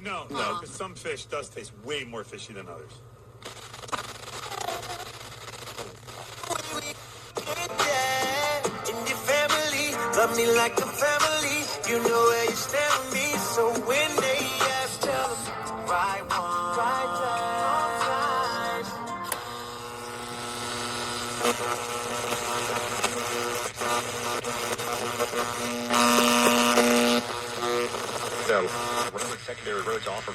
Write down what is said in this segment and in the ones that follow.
No, because some fish does taste way more fishy than others. In your family, love me like a family. You know where you stand with me. So when they ask, tell them right one, right time. So, secondary roads offer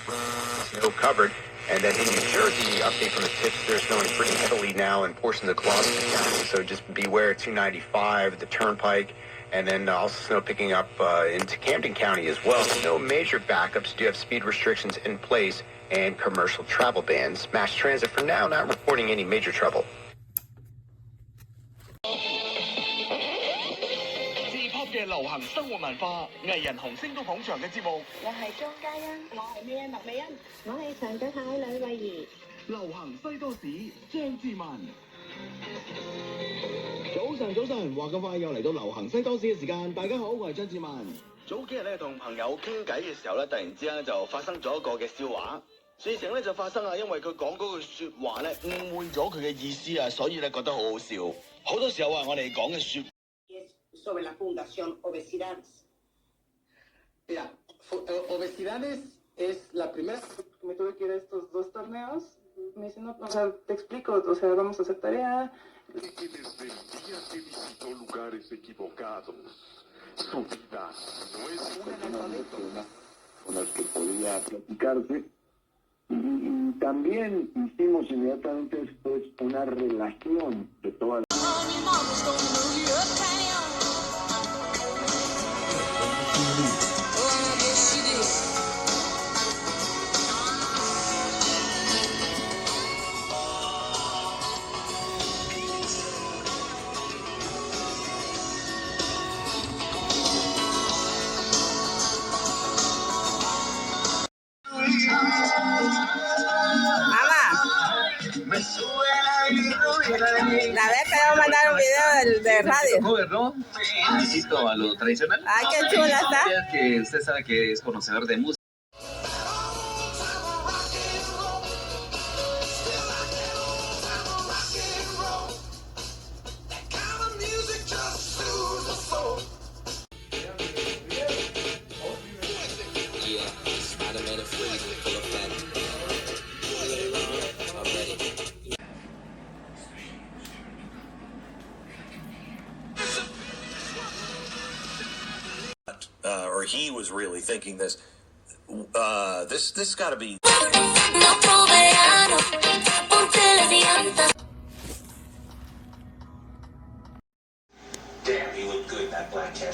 snow covered. And then in New Jersey, update from the tips, they're snowing pretty heavily now in portions of Gloucester County. So just beware 295, the Turnpike, and then also snow picking up into Camden County as well. No major backups. Do have speed restrictions in place and commercial travel bans. Mass Transit for now not reporting any major trouble. 嘅流行生活文化，藝人紅星都捧場嘅節目。我係張嘉欣，我係咩麥美恩，我係長腳蟹呂慧儀。流行西多士，張志文。早晨，話咁快又嚟到流行西多士嘅時間。大家好，我係張志文。早幾日咧同朋友傾偈嘅時候咧，突然之間就發生咗一個嘅笑話。事情咧就發生啊，因為佢講嗰句説話咧誤會咗佢嘅意思啊，所以咧覺得好好笑。好多時候啊，我哋講嘅説。sobre la fundación Obesidades. Mira, Obesidades es la primera que me tuve que ir a estos 2 torneos. Me dicen, no, o sea, te explico, o sea, vamos a hacer tarea. Y que desde el día que visitó lugares equivocados, su vida no es una anécdota con las que podía platicarse. Y también hicimos inmediatamente después una relación de todas las... La vez que vamos a mandar un video de radio. Cover, ¿no? Un poquito a lo tradicional. Ay, qué chula está. Que usted sabe que es conocedor de música. Or he was really thinking this. This got to be. Damn, he looked good, that black cat.